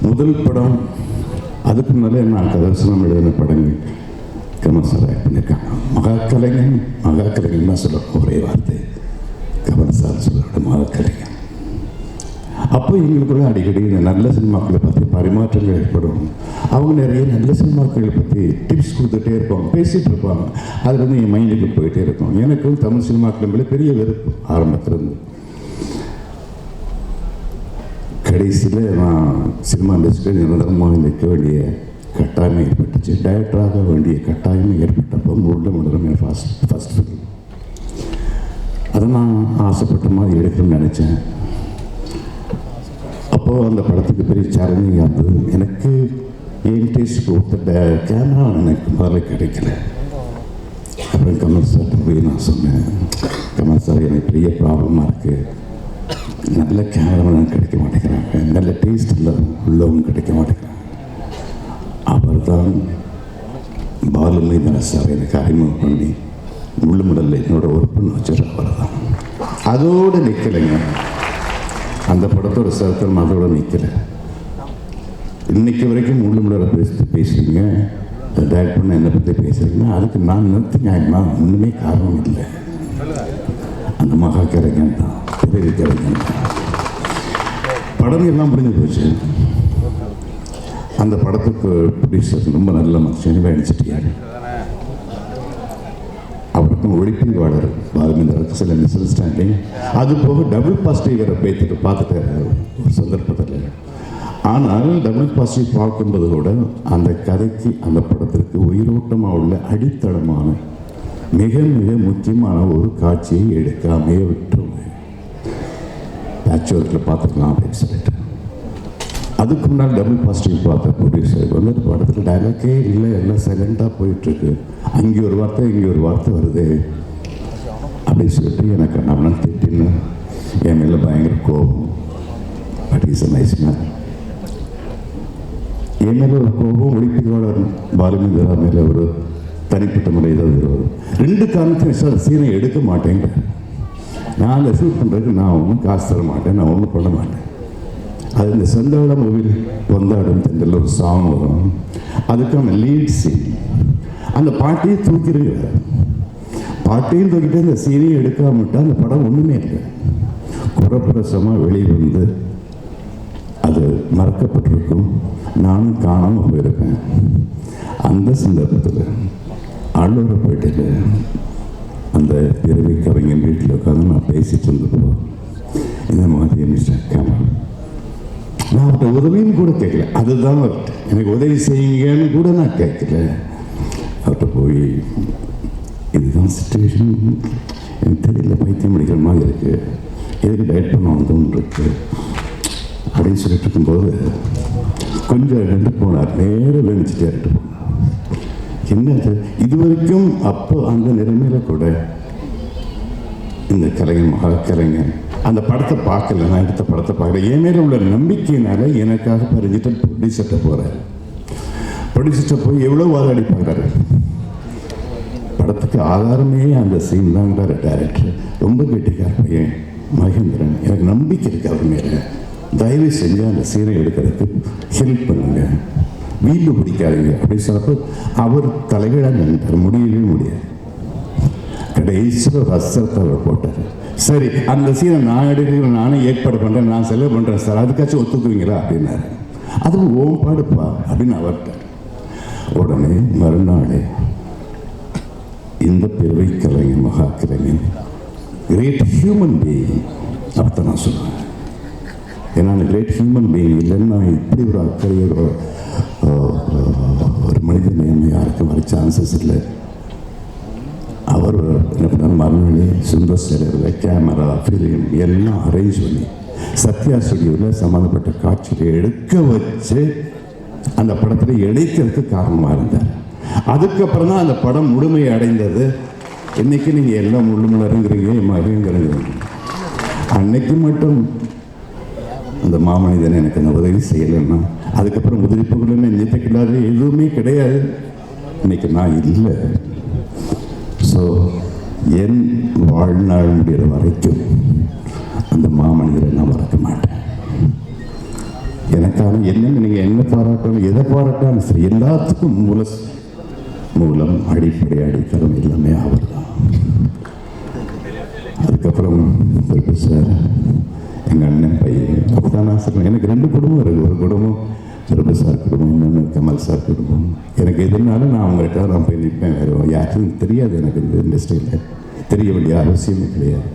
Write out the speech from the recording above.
முதல் படம், அதுக்கு முன்னாலே நான் கதர்சனம் எழுதின படங்கள் கமல் சார் ஆக்ட் பண்ணியிருக்காங்க. மகாக்கலைஞன் தான் சொல்ல ஒரே வார்த்தை கமல் சார் சொல்ல மகாக்கலைஞன். அப்போ எங்களுக்குள்ள அடிக்கடி இந்த நல்ல சினிமாக்களை பற்றி பரிமாற்றங்கள் ஏற்படும். அவங்க நிறைய நல்ல சினிமாக்களை பற்றி டிப்ஸ் கொடுத்துட்டே இருப்பாங்க, பேசிகிட்டு இருப்பாங்க. அதில் வந்து என் மைண்டுக்கு போயிட்டே இருக்கும். எனக்கும் தமிழ் சினிமாக்கள் மேலே பெரிய வெறுப்பு ஆரம்பத்திலேருந்து. கடைசியில் நான் சினிமா இண்டஸ்ட்ரியில் நிரந்தரமாக நிற்க வேண்டிய கட்டாயம் ஏற்பட்டுச்சு. டைரக்டராக வேண்டிய கட்டாயம் ஏற்பட்டப்போ முழுமையாக ஃபஸ்ட் ஃபிலிம் அதை நான் ஆசைப்பட்ட மாதிரி எடுக்கணும்னு நினச்சேன். அப்போது அந்த படத்துக்கு பெரிய சேலஞ்சிங்காக இருந்தது. எனக்கு என் டேஸ்ட்டுக்கு ஒருத்த கேமரா எனக்கு முதல்ல கிடைக்கல. அப்புறம் கமல் சார்கிட்ட போய் நான் சொன்னேன், கமல் சார் எனக்கு பெரிய ப்ராப்ளமாக இருக்குது, நல்ல கேமராமேன் கிடைக்க மாட்டேங்கிறாங்க, நல்ல டேஸ்ட் உள்ளவங்க கிடைக்க மாட்டேங்கிறாங்க. அவர் தான் பாலுமேந்திரன் சார் எனக்கு அறிமுகம் பண்ணி முள்ளுமுடலில் என்னோட ஒர்க் பண்ண வச்சுரு. அவர் தான் அதோடு நிற்கலைங்க. அந்த படத்தோட சர்க்கிள் அதோட நிற்கலை. இன்னைக்கு வரைக்கும் முள்ளுமுடலை பேசுகிறீங்க, டைரக்ட் பண்ண என்னை பற்றி பேசுகிறீங்கன்னா அதுக்கு நான் நிறுத்தினா ஒன்றுமே காரணம் இல்லை. அந்த மகாக்கலைஞன் தான், பெரிய கலைஞன் தான். படம் எல்லாம் முடிஞ்சு போச்சு. அந்த படத்துக்கு ப்ரொடியூசர் ரொம்ப நல்ல மனுஷன் நினைச்சிட்டியாரு. அவருக்கும் ஒளிப்பதிவாளர் பாலுமேந்திரனுக்கு சில மிஸ் அண்டர்ஸ்டாண்டிங், அது போக டபுள் பாசிட்டிவரை பார்த்துட்டாரு ஒரு சந்தர்ப்பத்தில். ஆனால் டபுள் பாசிட்டிவ் பார்க்கும்போது கூட அந்த கதைக்கு அந்த படத்திற்கு உயிரோட்டமாக உள்ள அடித்தளமான மிக மிக முக்கியமான ஒரு காட்சியை எடுக்காமே விட்டுருங்க, பேட்ச் ஒர்க்கில் பார்த்துக்கலாம் அப்படின்னு சொல்லிட்டு. அதுக்கு முன்னால் டபுள் பாசிட்டிவ் பார்த்த ப்ரொடியூசர் வந்து படத்தில் டைலாக்கே இல்லை, எல்லாம் சைலண்டாக போயிட்டுருக்கு, அங்கே ஒரு வார்த்தை இங்கே ஒரு வார்த்தை வருது அப்படின்னு சொல்லிட்டு எனக்கு நான் திட்டின்னு என் மேலே பயங்கர கோபம். But is a nice man. என் மேலே ஒரு கோபம், ஒளிப்பதிவாளர் பாலுமேந்திரா மேலே ஒரு தனிப்பட்ட முறை ஏதாவது வரும். ரெண்டு காரணத்தையும் சார் சீனை எடுக்க மாட்டேங்க, நான் அதை ஷூட் பண்ணுறதுக்கு நான் ஒன்றும் காசு தர மாட்டேன், நான் ஒன்றும் பண்ண மாட்டேன். அது இந்த செந்தாழ மூவில் வந்தாடும் தென்றல் ஒரு சாங் வரும், அதுக்கான லீட் சீன். அந்த பாட்டையே தூக்கிடுங்க, பாட்டையும் தூக்கிட்டு அந்த சீனையும் எடுக்காமட்டால் அந்த படம் ஒன்றுமே இல்லை. குறப்பிரசமாக வெளியே வந்து அது மறக்கப்பட்டிருக்கும், நானும் காணாமல் போயிருப்பேன். அந்த சந்தர்ப்பத்தில் ஆழ்வார்பேட்டையில் அந்த பிறவி கவிஞன் வீட்டில் உட்காந்து நான் பேசிட்டு இருந்தப்போ இந்த மாதிரி மிஸ்டர் கமல், நான் அவர்கிட்ட உதவின்னு கூட கேட்கல, அதுதான் அவர்கிட்ட எனக்கு உதவி செய்யுங்கன்னு கூட நான் கேட்கல. அவர்கிட்ட போய் இதுதான் சுச்சுவேஷன், எனக்கு தெரியல, பைத்தியம் படிக்கிற மாதிரி இருக்குது, எதுக்கு டயட் பண்ண வந்தோன்னு இருக்கு அப்படின்னு சொல்லிட்டு இருக்கும்போது கொஞ்சம் ரெண்டு போனார், நேரம் வேணிச்சுட்டே ரெண்டு போனார். என்னது இது வரைக்கும் அப்போ அந்த நிலைமையில கூட இந்த கலைஞர் மகாக்கலைஞர் அந்த படத்தை பார்க்கல, நான் எடுத்த படத்தை பார்க்கல. என் மேலே உள்ள நம்பிக்கையினால எனக்காக பறிஞ்சிட்டு ப்ரொடியூசர்கிட்ட போகிறார். ப்ரொடியூசர்கிட்ட போய் எவ்வளோ வாதாடி பார்க்குறாரு. படத்துக்கு ஆதாரமே அந்த சீன் தாங்கிறார் டைரக்டர். ரொம்ப கெட்டிக்கார் பையன் மகேந்திரன், எனக்கு நம்பிக்கை இருக்குது அவர் மேலே, தயவு செஞ்சு அந்த சீனை எடுக்கிறதுக்கு ஹெல்ப் பண்ணுங்க, வீடு பிடிக்காதீங்க அப்படின்னு சொன்னப்போ அவர் தலைகீழாக நினைத்தார், முடியவே முடியாது. கடைசியில் ரசத்தை அவர் போட்டார். சரி அந்த சீனை நான் எடுக்கிறேன், நானே ஏற்பாடு பண்ணுறேன், நான் செலவு பண்ணுறேன் சார், அதுக்காச்சும் ஒத்துக்குவீங்களா அப்படின்னாரு. அது ஓம் பாடுப்பா அப்படின்னு அவர்கிட்ட. உடனே மறுநாள் இந்த பிறவி கலைஞன் மகாக்கலைஞன் கிரேட் ஹியூமன் பீயிங் அப்போ நான் சொல்லுவேன். ஏன்னா கிரேட் ஹியூமன் பீயிங் இல்லைன்னா இப்படி ஒரு அக்கறையோட ஒரு மனித நேர்மை யாருக்கும் வர சான்சஸ் இல்லை. அவர் என்ன பண்ணார், மறுநாளே சுந்தர் சேலையில் கேமரா ஃபிலிம் எல்லாம் அரேஞ்ச் பண்ணி சத்யா ஸ்டுடியோவில் சம்மந்தப்பட்ட காட்சியை எடுக்க வச்சு அந்த படத்தில் இணைக்கிறதுக்கு காரணமாக இருந்தார். அதுக்கப்புறம் தான் அந்த படம் முழுமையை அடைந்தது. இன்றைக்கி நீங்கள் எல்லாம் முழுமலருங்கிறீங்க, மகங்கிறீங்க. அன்னைக்கு மட்டும் அந்த மாமனிதன் எனக்கு அந்த உதவி செய்யலைன்னா அதுக்கப்புறம் உதவிப்புகளும் நினைத்துக்கிடாது எதுவுமே கிடையாது. இன்னைக்கு நான் இல்லை. ஸோ என் வாழ்நாள் முடிகிற வரைக்கும் அந்த மாமனிதரை நான் மறக்க மாட்டேன். எனக்கான என்னன்னு நீங்கள் என்ன பாராட்டணும், எதை பாராட்டாலும் சரி, எல்லாத்துக்கும் மூலம் அடிப்படை அடித்தளம் எல்லாமே அவர் தான். அதுக்கப்புறம் பிரபு சார், எங்கள் அண்ணன் பையன், அப்படிதான் நான் சொல்கிறேன். எனக்கு 2 குடும்பம் இருக்குது. ஒரு குடும்பம் பிரபு சார் குடும்பம், இன்னொன்று கமல் சார் குடும்பம். எனக்கு எதுனாலும் நான் அவங்கள்ட்ட நான் போய் நிற்பேன். வேறு யாருக்கும் தெரியாது. எனக்கு இந்த இண்டஸ்ட்ரியில் தெரிய வேண்டிய அவசியமே கிடையாது.